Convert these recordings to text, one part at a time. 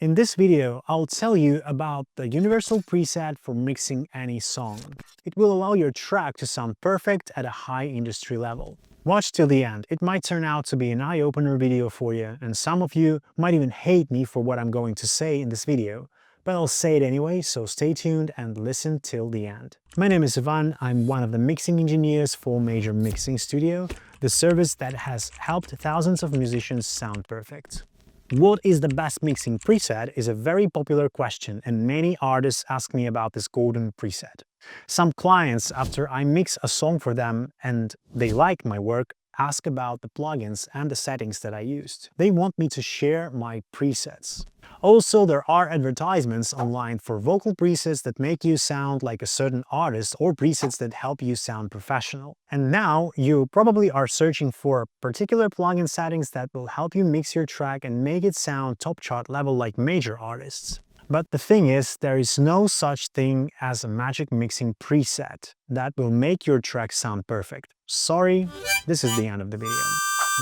In this video, I'll tell you about the universal preset for mixing any song. It will allow your track to sound perfect at a high industry level. Watch till the end, it might turn out to be an eye-opener video for you, and some of you might even hate me for what I'm going to say in this video. But I'll say it anyway, so stay tuned and listen till the end. My name is Ivan, I'm one of the mixing engineers for Major Mixing Studio, the service that has helped thousands of musicians sound perfect. What is the best mixing preset is a very popular question, and many artists ask me about this golden preset. Some clients, after I mix a song for them and they like my work, ask about the plugins and the settings that I used. They want me to share my presets. Also, there are advertisements online for vocal presets that make you sound like a certain artist or presets that help you sound professional. And now you probably are searching for particular plugin settings that will help you mix your track and make it sound top chart level like major artists. But the thing is, there is no such thing as a magic mixing preset that will make your track sound perfect. Sorry, this is the end of the video.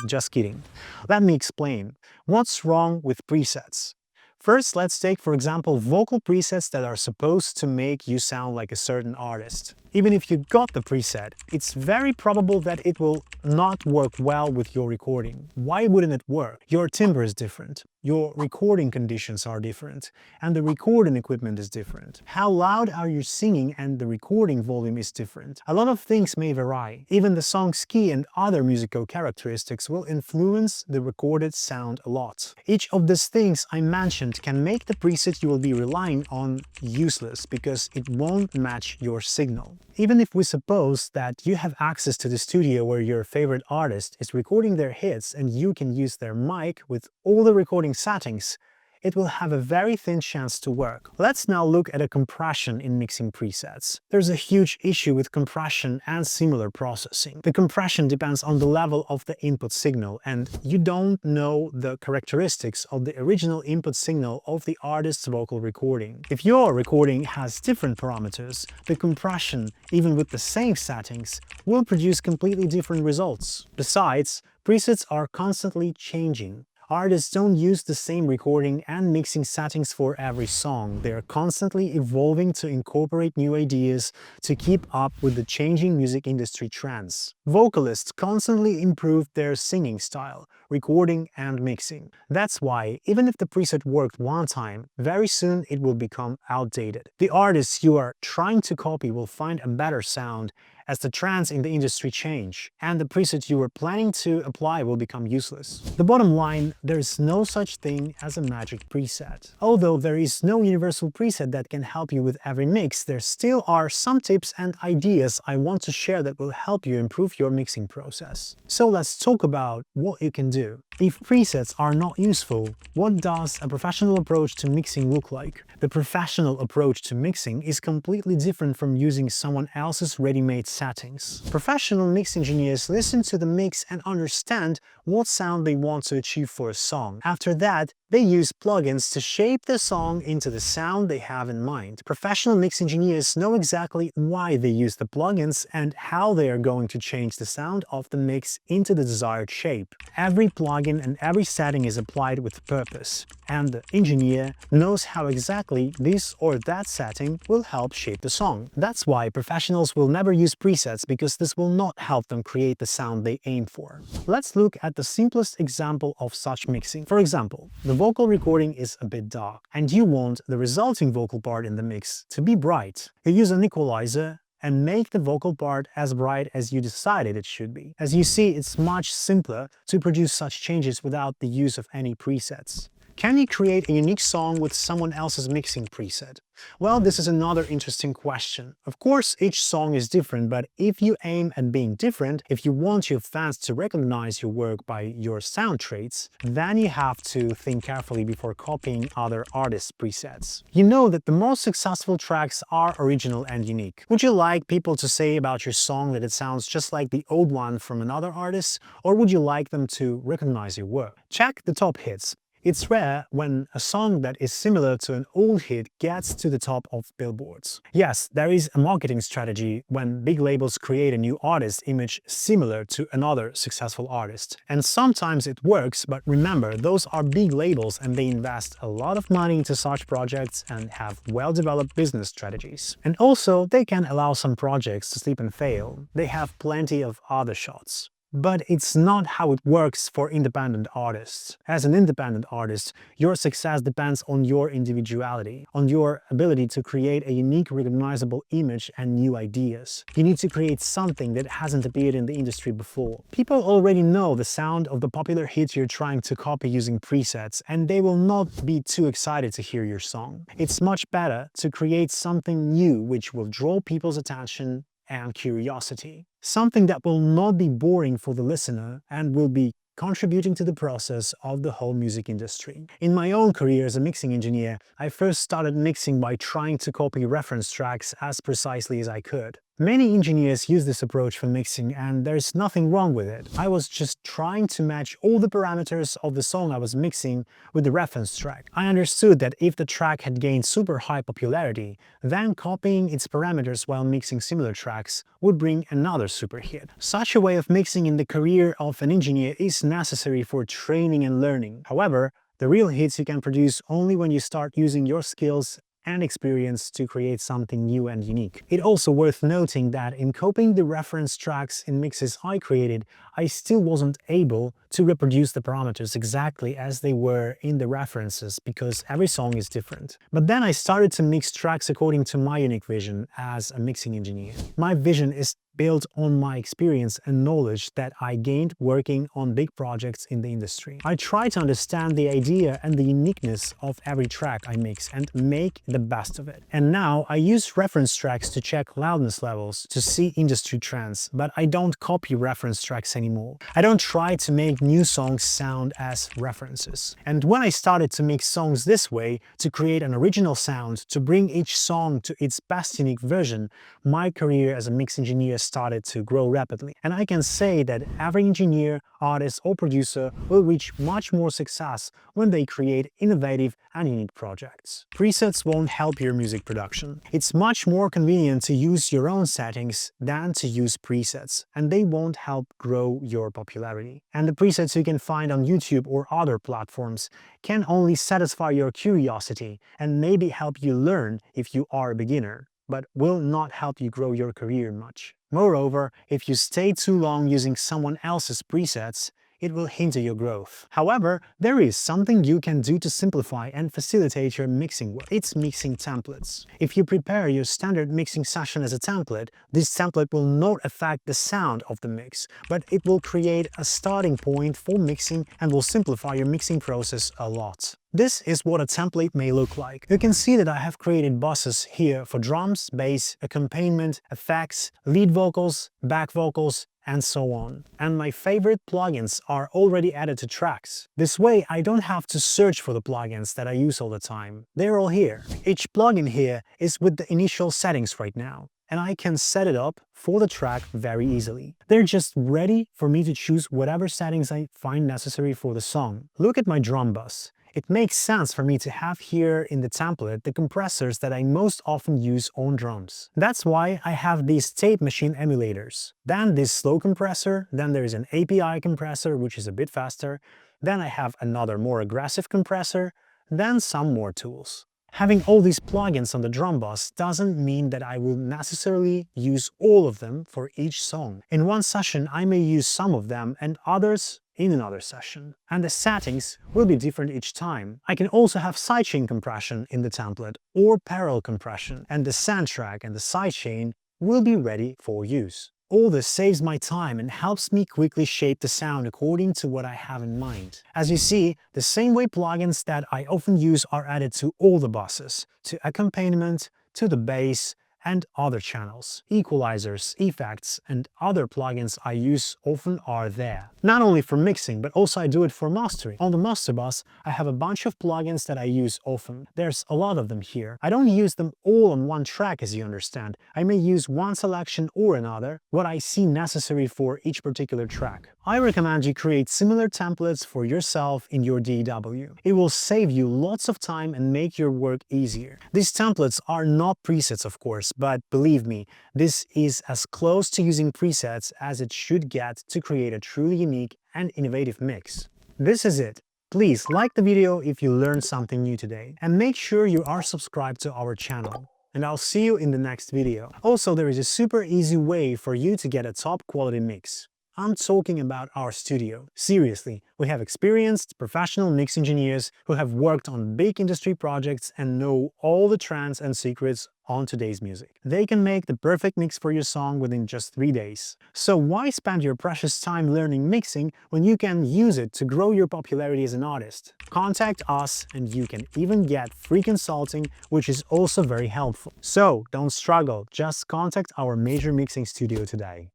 Just kidding. Let me explain. What's wrong with presets? First, let's take, for example, vocal presets that are supposed to make you sound like a certain artist. Even if you got the preset, it's very probable that it will not work well with your recording. Why wouldn't it work? Your timbre is different, your recording conditions are different, and the recording equipment is different. How loud are you singing and the recording volume is different. A lot of things may vary. Even the song's key and other musical characteristics will influence the recorded sound a lot. Each of these things I mentioned can make the preset you will be relying on useless because it won't match your signal. Even if we suppose that you have access to the studio where your favorite artist is recording their hits and you can use their mic with all the recording settings, it will have a very thin chance to work. Let's now look at a compression in mixing presets. There's a huge issue with compression and similar processing. The compression depends on the level of the input signal, and you don't know the characteristics of the original input signal of the artist's vocal recording. If your recording has different parameters, the compression, even with the same settings, will produce completely different results. Besides, presets are constantly changing. Artists don't use the same recording and mixing settings for every song. They are constantly evolving to incorporate new ideas to keep up with the changing music industry trends. Vocalists constantly improve their singing style, recording and mixing. That's why, even if the preset worked one time, very soon it will become outdated. The artists you are trying to copy will find a better sound as the trends in the industry change, and the preset you were planning to apply will become useless. The bottom line, there is no such thing as a magic preset. Although there is no universal preset that can help you with every mix, there still are some tips and ideas I want to share that will help you improve your mixing process. So let's talk about what you can do. If presets are not useful, what does a professional approach to mixing look like? The professional approach to mixing is completely different from using someone else's ready-made settings. Professional mix engineers listen to the mix and understand what sound they want to achieve for a song. After that, they use plugins to shape the song into the sound they have in mind. Professional mix engineers know exactly why they use the plugins and how they are going to change the sound of the mix into the desired shape. Every plugin and every setting is applied with purpose, and the engineer knows how exactly this or that setting will help shape the song. That's why professionals will never use presets, because this will not help them create the sound they aim for. Let's look at the simplest example of such mixing. For example, the vocal recording is a bit dark, and you want the resulting vocal part in the mix to be bright. You use an equalizer and make the vocal part as bright as you decided it should be. As you see, it's much simpler to produce such changes without the use of any presets. Can you create a unique song with someone else's mixing preset? Well, this is another interesting question. Of course, each song is different, but if you aim at being different, if you want your fans to recognize your work by your sound traits, then you have to think carefully before copying other artists' presets. You know that the most successful tracks are original and unique. Would you like people to say about your song that it sounds just like the old one from another artist, or would you like them to recognize your work? Check the top hits. It's rare when a song that is similar to an old hit gets to the top of billboards. Yes, there is a marketing strategy when big labels create a new artist image similar to another successful artist. And sometimes it works, but remember, those are big labels and they invest a lot of money into such projects and have well-developed business strategies. And also, they can allow some projects to sleep and fail. They have plenty of other shots. But it's not how it works for independent artists. As an independent artist, your success depends on your individuality, on your ability to create a unique, recognizable image and new ideas. You need to create something that hasn't appeared in the industry before. People already know the sound of the popular hit you're trying to copy using presets, and they will not be too excited to hear your song. It's much better to create something new which will draw people's attention and curiosity. Something that will not be boring for the listener and will be contributing to the process of the whole music industry. In my own career as a mixing engineer, I first started mixing by trying to copy reference tracks as precisely as I could. Many engineers use this approach for mixing and there's nothing wrong with it. I was just trying to match all the parameters of the song I was mixing with the reference track. I understood that if the track had gained super high popularity, then copying its parameters while mixing similar tracks would bring another super hit. Such a way of mixing in the career of an engineer is necessary for training and learning. However, the real hits you can produce only when you start using your skills and experience to create something new and unique. It's also worth noting that in copying the reference tracks in mixes I created, I still wasn't able to reproduce the parameters exactly as they were in the references because every song is different. But then I started to mix tracks according to my unique vision as a mixing engineer. My vision is built on my experience and knowledge that I gained working on big projects in the industry. I try to understand the idea and the uniqueness of every track I mix and make the best of it. And now I use reference tracks to check loudness levels to see industry trends, but I don't copy reference tracks anymore. I don't try to make new songs sound as references. And when I started to mix songs this way, to create an original sound, to bring each song to its best unique version, my career as a mix engineer started to grow rapidly. And I can say that every engineer, artist or producer will reach much more success when they create innovative and unique projects. Presets won't help your music production. It's much more convenient to use your own settings than to use presets, and they won't help grow your popularity. And the presets you can find on YouTube or other platforms can only satisfy your curiosity and maybe help you learn if you are a beginner, but will not help you grow your career much. Moreover, if you stay too long using someone else's presets, it will hinder your growth. However, there is something you can do to simplify and facilitate your mixing work. It's mixing templates. If you prepare your standard mixing session as a template, this template will not affect the sound of the mix, but it will create a starting point for mixing and will simplify your mixing process a lot. This is what a template may look like. You can see that I have created buses here for drums, bass, accompaniment, effects, lead vocals, back vocals, and so on. And my favorite plugins are already added to tracks. This way I don't have to search for the plugins that I use all the time. They're all here. Each plugin here is with the initial settings right now, and I can set it up for the track very easily. They're just ready for me to choose whatever settings I find necessary for the song. Look at my drum bus. It makes sense for me to have here in the template the compressors that I most often use on drums. That's why I have these tape machine emulators. Then this slow compressor, then there is an API compressor which is a bit faster, then I have another more aggressive compressor, then some more tools. Having all these plugins on the drum bus doesn't mean that I will necessarily use all of them for each song. In one session I may use some of them and others in another session. And the settings will be different each time. I can also have sidechain compression in the template or parallel compression, and the soundtrack and the sidechain will be ready for use. All this saves my time and helps me quickly shape the sound according to what I have in mind. As you see, the same way plugins that I often use are added to all the buses, to accompaniment, to the bass, and other channels. Equalizers, effects, and other plugins I use often are there. Not only for mixing, but also I do it for mastering. On the master bus, I have a bunch of plugins that I use often. There's a lot of them here. I don't use them all on one track, as you understand. I may use one selection or another, what I see necessary for each particular track. I recommend you create similar templates for yourself in your DAW. It will save you lots of time and make your work easier. These templates are not presets, of course, but believe me, this is as close to using presets as it should get to create a truly unique and innovative mix. This is it. Please like the video if you learned something new today, and make sure you are subscribed to our channel. And I'll see you in the next video. Also, there is a super easy way for you to get a top quality mix. I'm talking about our studio. Seriously, we have experienced professional mix engineers who have worked on big industry projects and know all the trends and secrets on today's music. They can make the perfect mix for your song within just 3 days. So why spend your precious time learning mixing when you can use it to grow your popularity as an artist? Contact us and you can even get free consulting, which is also very helpful. So don't struggle, just contact our major mixing studio today.